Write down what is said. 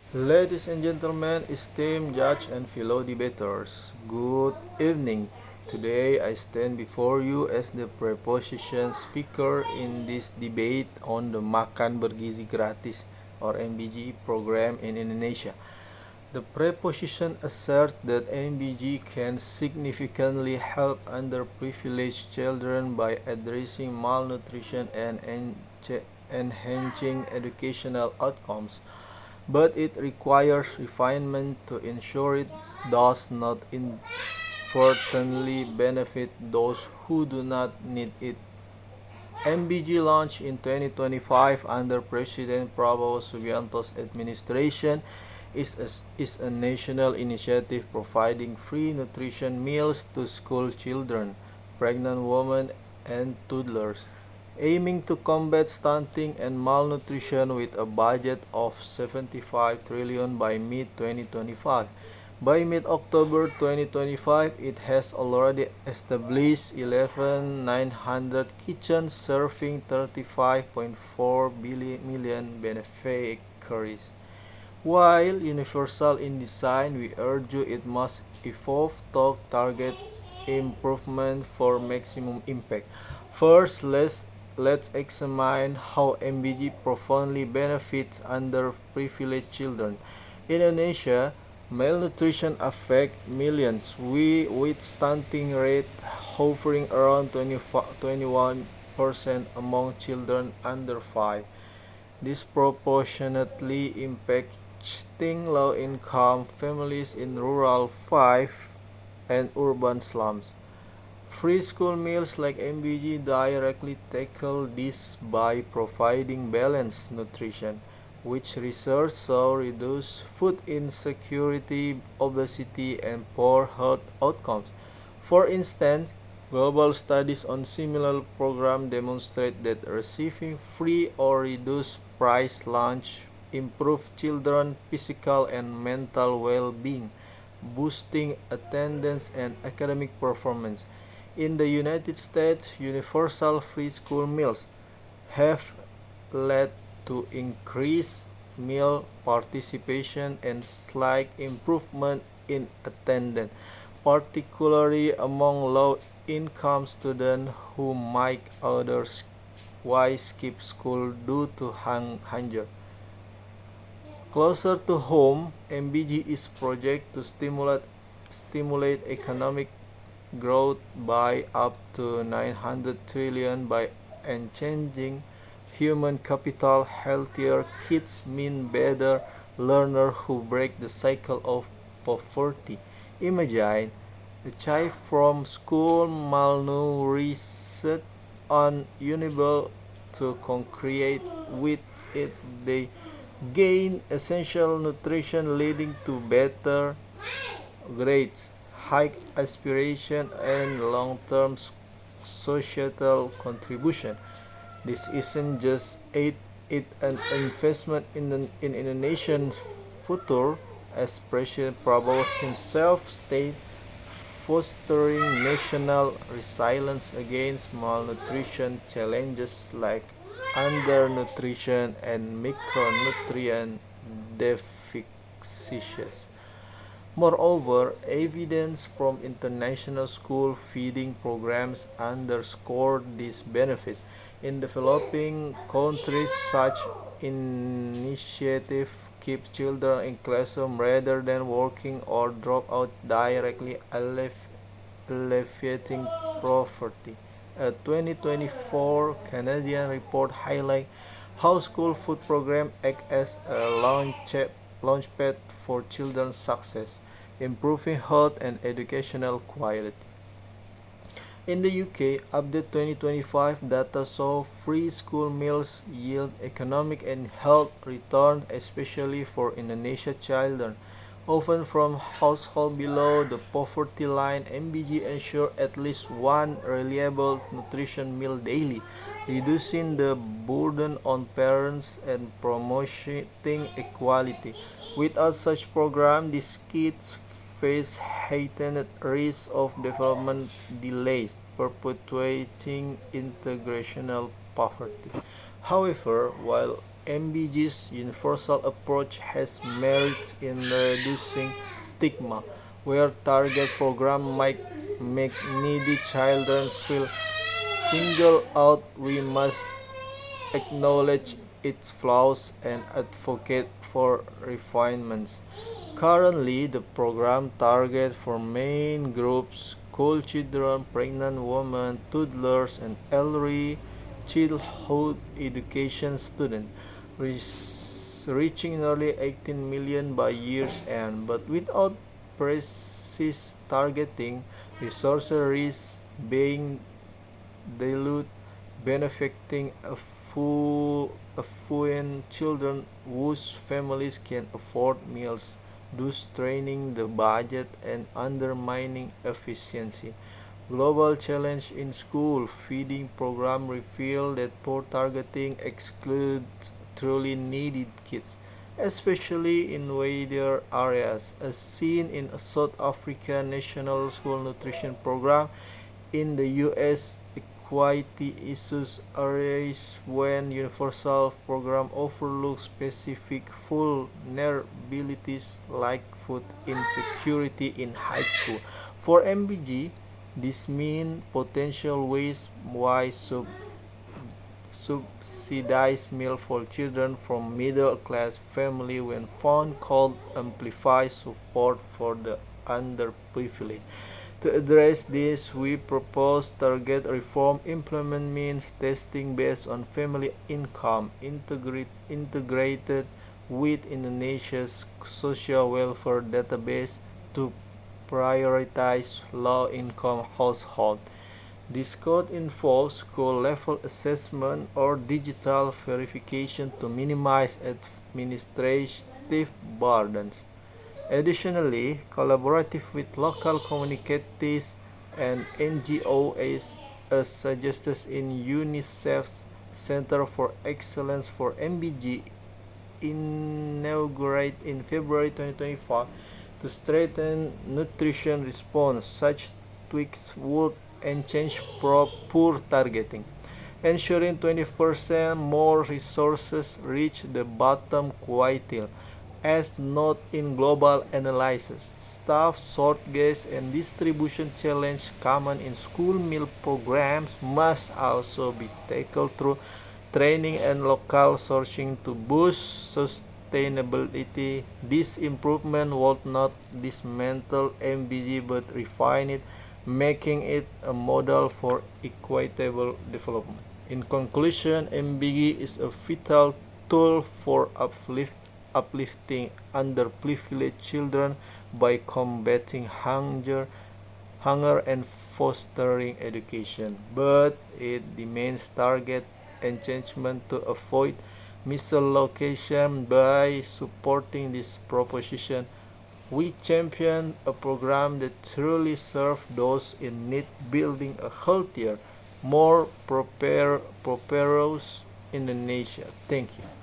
Ladies and gentlemen, esteemed judge and fellow debaters, good evening. Today I stand before you as the preposition speaker in this debate on the Makan Bergizi Gratis or MBG program in Indonesia. The preposition asserts that MBG can significantly help underprivileged children by addressing malnutrition and enhancing educational outcomes, but it requires refinement to ensure it does not inadvertently benefit those who do not need it. MBG launched in 2025 under President Prabowo Subianto's administration is a national initiative providing free nutrition meals to school children, pregnant women, and toddlers, aiming to combat stunting and malnutrition with a budget of 75 trillion by mid-2025. By mid-October 2025, it has already established 11,900 kitchens serving 35.4 million beneficiaries. While universal in design, we argue it must evolve to target improvement for maximum impact. First, let's examine how MBG profoundly benefits underprivileged children. In Indonesia, malnutrition affects millions, with stunting rate hovering around 21% among children under 5, disproportionately impacting low-income families in rural 5 and urban slums. Free school meals like MBG directly tackle this by providing balanced nutrition, which research shows reduce food insecurity, obesity, and poor health outcomes. For instance, global studies on similar programs demonstrate that receiving free or reduced price lunch improve children's physical and mental well-being, boosting attendance and academic performance. In the United States, universal free school meals have led to increased meal participation and slight improvement in attendance, particularly among low-income students who might otherwise skip school due to hunger. Closer to home, MBG is projected to stimulate economic growth by up to 900 trillion by enhancing human capital. Healthier kids mean better learners who break the cycle of poverty. Imagine a child from school malnourished and unable to concreate with it. They gain essential nutrition leading to better grades, high aspiration, and long-term societal contribution. This isn't just it an investment in a nation's future, as President Prabowo himself stated, fostering national resilience against malnutrition challenges like undernutrition and micronutrient deficiencies. Moreover, evidence from international school feeding programs underscore this benefit. In developing countries, such initiatives keep children in classroom rather than working or drop out, directly alleviating poverty. A 2024 Canadian report highlights how school food programs act as a launchpad for children's success, improving health and educational quality. In the UK, update 2025 data show free school meals yield economic and health returns, especially for Indonesia children, often from households below the poverty line. MBG ensure at least one reliable nutrition meal daily, reducing the burden on parents and promoting equality. Without such program, these kids face heightened risk of development delays, perpetuating integrational poverty. However, while MBG's universal approach has merits in reducing stigma, where target programs might make needy children feel singled out. We must acknowledge its flaws and advocate for refinements. Currently, the program targets four main groups: school children, pregnant women, toddlers, and early childhood education students, reaching nearly 18 million by year's end. But without precise targeting, resources risk being dilute, benefiting affluent children whose families can afford meals, thus straining the budget and undermining efficiency. Global Challenge in School Feeding Program revealed that poor targeting excludes truly needy kids, especially in wealthier areas, as seen in a South African National School Nutrition Program. In the US, equity issues arise when universal program overlook specific vulnerabilities like food insecurity in high school. For MBG, this means potential ways why subsidized meal for children from middle class families when found could amplify support for the underprivileged. To address this, we propose target reform. Implement means testing based on family income, integrated with Indonesia's social welfare database to prioritize low-income households. This could involve school-level assessment or digital verification to minimize administrative burdens. Additionally, collaborative with local communities and NGOs as suggested in UNICEF's Center for Excellence for MBG inaugurated in February 2025 to strengthen nutrition response. Such tweaks would enhance poor targeting, ensuring 20% more resources reach the bottom quartile. As noted in global analysis, staff shortages and distribution challenges common in school meal programs must also be tackled through training and local sourcing to boost sustainability. This improvement would not dismantle MBG but refine it, making it a model for equitable development. In conclusion, MBG is a vital tool for uplifting underprivileged children by combating hunger and fostering education, but it demands target engagement to avoid misallocation. By supporting this proposition, we champion a program that truly serves those in need, building a healthier, more prosperous Indonesia. Thank you.